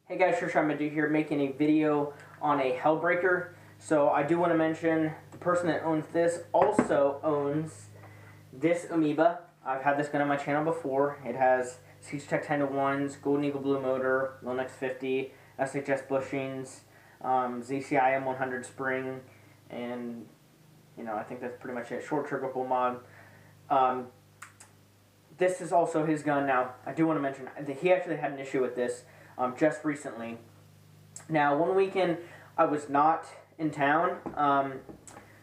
Hey guys, Trish, I'm Madu here making a video on a Hellbreaker. So I do want to mention the person that owns this also owns this amoeba. I've had this gun on my channel before. It has Siege Tech 10-1s, Golden Eagle Blue motor, Lonex 50, SHS bushings, ZCI M100 spring, and I think that's pretty much it. Short trigger pull mod. This is also his gun. Now, I do want to mention that he actually had an issue with this just recently. Now, one weekend I was not in town,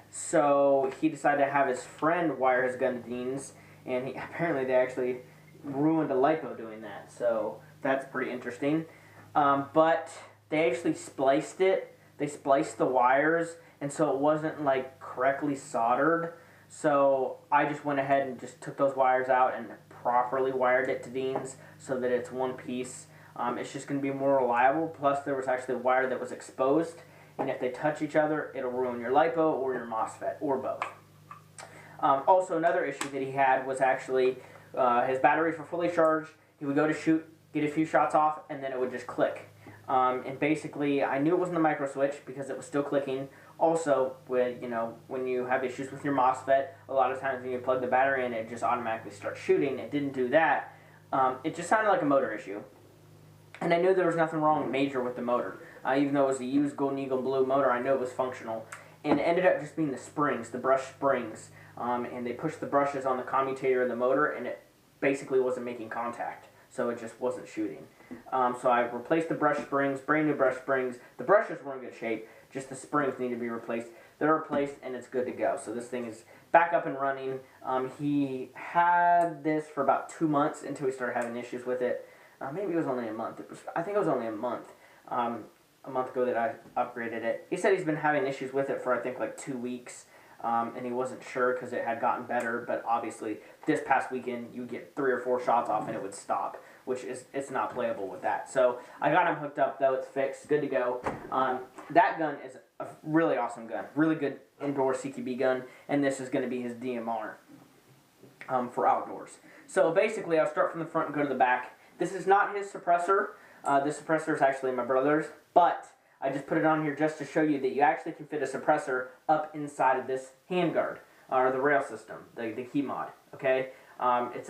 so he decided to have his friend wire his gun to Dean's, and apparently they actually ruined a lipo doing that, so that's pretty interesting. But they actually spliced it. They spliced the wires, and so it wasn't like correctly soldered. So I just went ahead and just took those wires out and properly wired it to Dean's so that it's one piece. It's just going to be more reliable. Plus, there was actually a wire that was exposed, and if they touch each other, it'll ruin your LiPo or your MOSFET, or both. Also, another issue that he had was actually his batteries were fully charged. He would go to shoot, get a few shots off, and then it would just click. And basically, I knew it wasn't the micro switch because it was still clicking. Also, when you have issues with your MOSFET, a lot of times when you plug the battery in, it just automatically starts shooting. It didn't do that. It just sounded like a motor issue. And I knew there was nothing wrong major with the motor. Even though it was a used Golden Eagle Blue motor, I knew it was functional. And it ended up just being the springs, the brush springs. And they pushed the brushes on the commutator of the motor, and it basically wasn't making contact. So it just wasn't shooting. So I replaced the brush springs, brand new brush springs. The brushes were in good shape, just the springs need to be replaced. They're replaced, and it's good to go. So this thing is back up and running. He had this for about 2 months until he started having issues with it. Maybe it was only a month. I think it was only a month ago that I upgraded it. He said he's been having issues with it for, I think, like 2 weeks, and he wasn't sure because it had gotten better, but obviously this past weekend you get 3 or 4 shots off and it would stop, which it's not playable with that. So I got him hooked up, though. It's fixed, good to go. That gun is a really awesome gun, really good indoor CQB gun, and this is going to be his DMR for outdoors. So basically I'll start from the front and go to the back. This is not his suppressor. This suppressor is actually my brother's, but I just put it on here just to show you that you actually can fit a suppressor up inside of this handguard, or the rail system, the key mod, okay? It's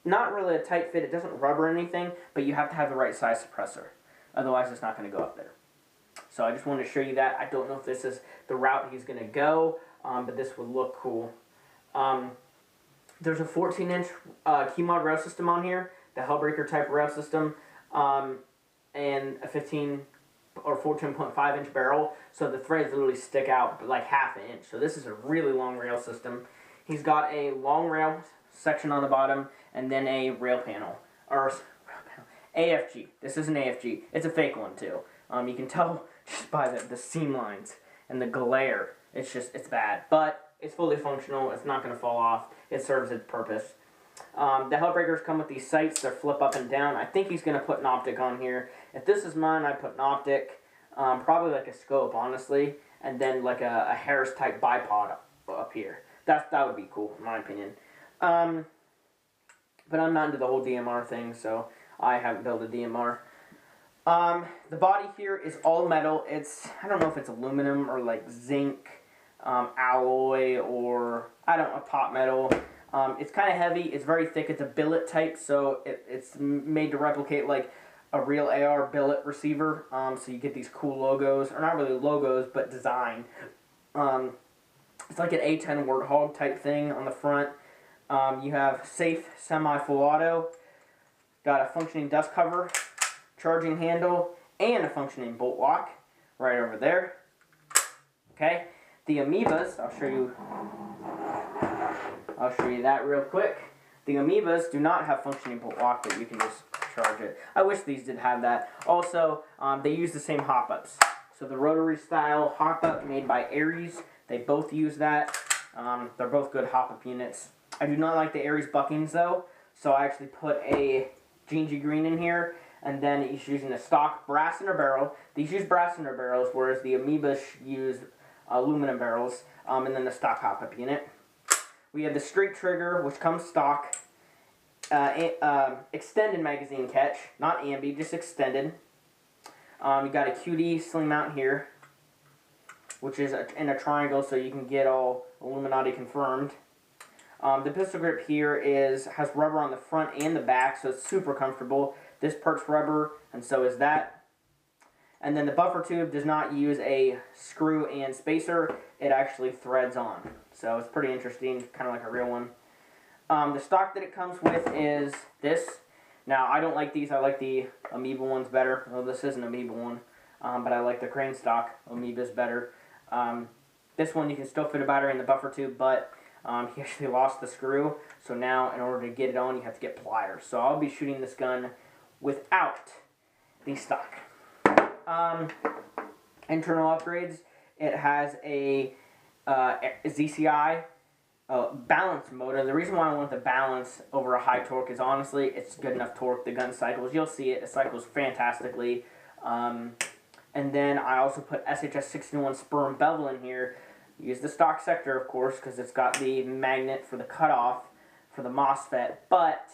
not really a tight fit. It doesn't rub or anything, but you have to have the right size suppressor. Otherwise, it's not going to go up there. So I just wanted to show you that. I don't know if this is the route he's going to go, but this would look cool. There's a 14-inch key mod rail system on here, the Hellbreaker type rail system, and a 15 or 14.5 inch barrel, so the threads literally stick out like half an inch. So this is a really long rail system. He's got a long rail section on the bottom, and then a rail panel, or AFG. This is an AFG. It's a fake one too. You can tell just by the seam lines and the glare. It's bad, but it's fully functional. It's not going to fall off. It serves its purpose. The Hellbreakers come with these sights. They flip up and down. I think he's going to put an optic on here. If this is mine, I'd put an optic, probably like a scope, honestly, and then like a Harris type bipod up here. That would be cool, in my opinion. But I'm not into the whole DMR thing, so I haven't built a DMR. The body here is all metal. I don't know if it's aluminum or like zinc, alloy, or I don't know, pot metal. It's kind of heavy. It's very thick. It's a billet type, so it's made to replicate like a real AR billet receiver. So you get these cool logos, or not really logos, but design. It's like an A10 Warthog type thing on the front. You have safe semi-full auto. Got a functioning dust cover, charging handle, and a functioning bolt lock right over there. Okay, the amoebas, I'll show you that real quick. The amoebas do not have functioning bolt lock, but you can just charge it. I wish these did have that. Also, they use the same hop-ups. So the rotary style hop-up made by ARES, they both use that. They're both good hop-up units. I do not like the ARES buckings though, so I actually put a G&G green in here, and then he's using a stock brass inner barrel. These use brass inner barrels, whereas the amoebas use aluminum barrels, and then the stock hop-up unit. We have the straight trigger, which comes stock, extended magazine catch, not ambi, just extended. You got a QD sling mount here, which is in a triangle, so you can get all Illuminati confirmed. The pistol grip here has rubber on the front and the back, so it's super comfortable. This part's rubber, and so is that. And then the buffer tube does not use a screw and spacer. It actually threads on. So it's pretty interesting, kind of like a real one. The stock that it comes with is this. Now, I don't like these. I like the Amoeba ones better. Well, this is an Amoeba one, but I like the crane stock Amoebas better. This one, you can still fit a battery in the buffer tube, but he actually lost the screw. So now, in order to get it on, you have to get pliers. So I'll be shooting this gun without the stock. Internal upgrades. It has a ZCI balance motor. The reason why I want the balance over a high torque is honestly it's good enough torque. The gun cycles. You'll see it. It cycles fantastically. And then I also put SHS 61 spur and bevel in here. Use the stock sector, of course, because it's got the magnet for the cutoff for the MOSFET. But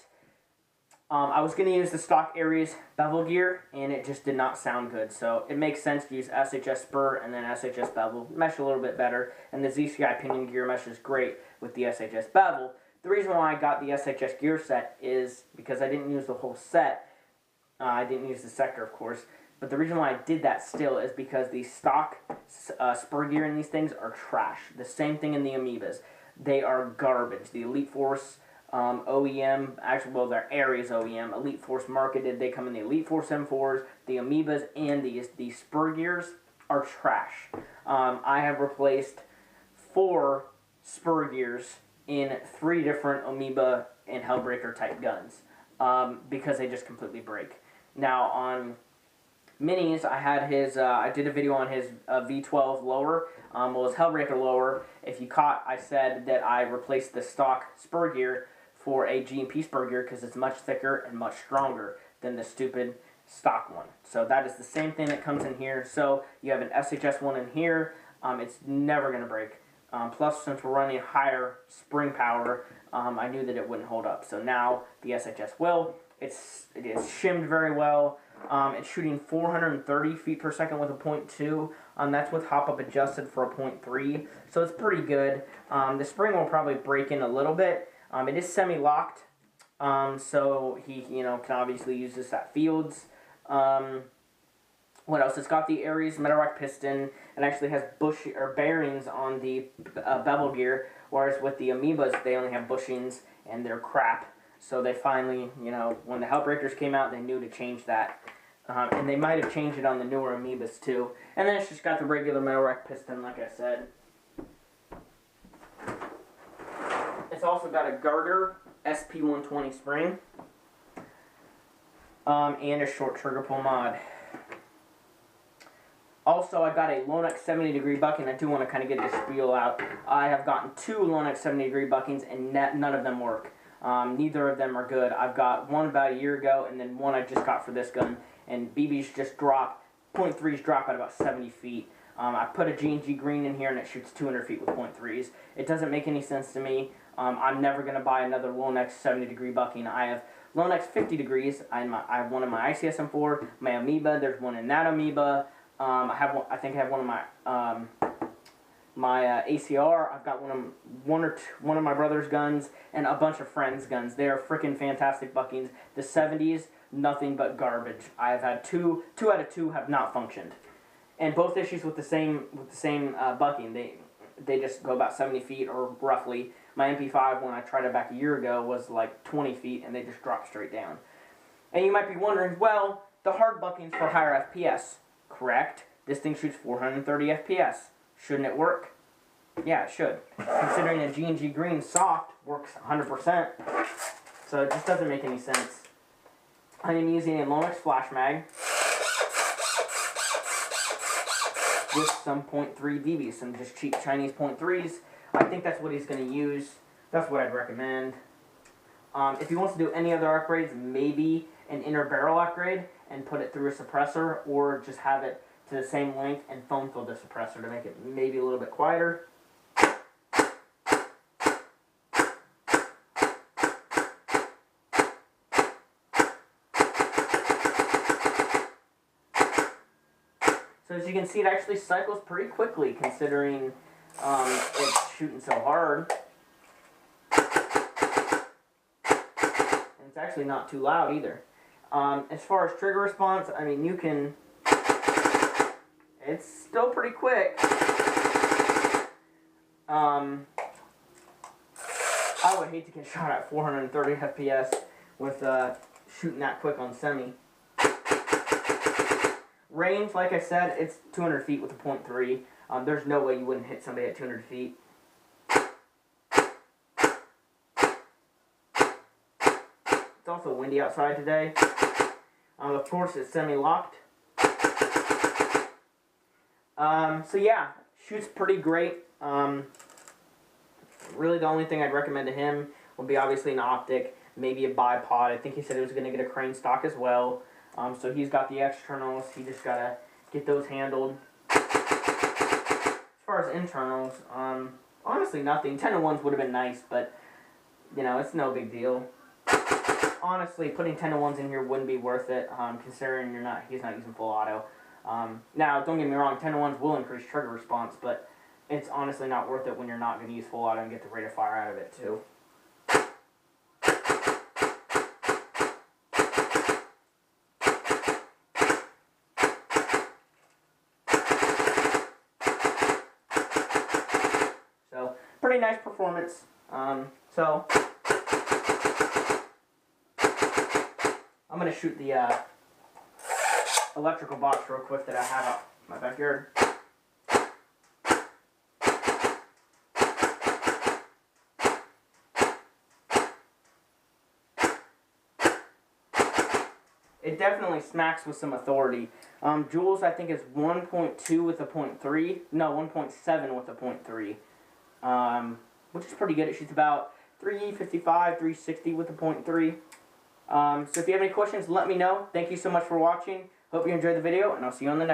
I was going to use the stock ARES bevel gear, and it just did not sound good. So it makes sense to use SHS spur and then SHS bevel. Mesh a little bit better, and the ZCI pinion gear meshes great with the SHS bevel. The reason why I got the SHS gear set is because I didn't use the whole set. I didn't use the sector, of course. But the reason why I did that still is because the stock spur gear in these things are trash. The same thing in the Amoebas. They are garbage. The Elite Force OEM, actually, well, they're ARES OEM, Elite Force marketed. They come in the Elite Force M4s, the Amoebas, and the spur gears are trash. I have replaced 4 spur gears in 3 different Amoeba and Hellbreaker type guns because they just completely break. Now, on Minis, I had his, I did a video on his V12 lower, well, his Hellbreaker lower. If you caught, I said that I replaced the stock spur gear for a G&P spur gear because it's much thicker and much stronger than the stupid stock one. So that is the same thing that comes in here. So you have an SHS one in here. It's never going to break. Plus, since we're running higher spring power, I knew that it wouldn't hold up. So now the SHS will. It is shimmed very well. It's shooting 430 feet per second with a .2. That's with hop-up adjusted for a .3. So it's pretty good. The spring will probably break in a little bit. It is semi-locked. So he can obviously use this at fields. What else? It's got the ARES metal rack piston. It actually has bearings on the bevel gear. Whereas with the Amoebas, they only have bushings and they're crap. So they finally, when the Hellbreakers came out, they knew to change that. And they might have changed it on the newer Amoebas too. And then it's just got the regular metal rack piston, like I said. It's also got a Garter SP120 spring. And a short trigger pull mod. Also, I got a Lonex 70-degree bucking. I do want to kind of get this spiel out. I have gotten 2 Lonex 70-degree buckings, and none of them work. Neither of them are good. I've got one about a year ago, and then one I just got for this gun. And BBs just drop, .3s drop at about 70 feet. I put a G&G green in here, and it shoots 200 feet with .3s. It doesn't make any sense to me. I'm never going to buy another Lonex 70-degree bucking. I have Lonex 50 degrees. I have one in my ICS M4, my Amoeba. There's one in that Amoeba. I think I have one in my ACR. I've got one of my brother's guns and a bunch of friends' guns. They are freaking fantastic buckings. The 70s, nothing but garbage. I've had two out of 2 have not functioned, and both issues with the same bucking. They just go about 70 feet or roughly. My MP5 when I tried it back a year ago was like 20 feet and they just dropped straight down. And you might be wondering, well, the hard bucking's for higher FPS. Correct. This thing shoots 430 FPS. Shouldn't it work? Yeah, it should. Considering a G&G green soft works 100%. So it just doesn't make any sense. I am using a Lonex flash mag with some .3 DBs, some just cheap Chinese .3s. I think that's what he's going to use. That's what I'd recommend. If he wants to do any other upgrades, maybe an inner barrel upgrade and put it through a suppressor, or just have it to the same length and foam fill the suppressor to make it maybe a little bit quieter. So as you can see, it actually cycles pretty quickly considering it's shooting so hard. And it's actually not too loud either. As far as trigger response, I mean, you can... It's still pretty quick. I would hate to get shot at 430 FPS with shooting that quick on semi. Range, like I said, it's 200 feet with a .3. There's no way you wouldn't hit somebody at 200 feet. It's also windy outside today. Of course, it's semi-locked. So yeah, shoots pretty great. Really the only thing I'd recommend to him would be obviously an optic, maybe a bipod. I think he said he was going to get a crane stock as well. So he's got the externals. He just got to get those handled. As far as internals, honestly nothing. 10-to-1s would have been nice, but you know, it's no big deal. Honestly, putting 10-to-1s in here wouldn't be worth it, considering he's not using full auto. Now, don't get me wrong, 10-to-1s will increase trigger response, but it's honestly not worth it when you're not going to use full auto and get the rate of fire out of it too. So, pretty nice performance. So, I'm going to shoot the electrical box real quick that I have out in my backyard. It definitely smacks with some authority. Joules, I think, is 1.2 with a .3. No, 1.7 with a .3. Which is pretty good. It shoots about 355, 360 with a .3. So if you have any questions, let me know. Thank you so much for watching. Hope you enjoyed the video, and I'll see you on the next one.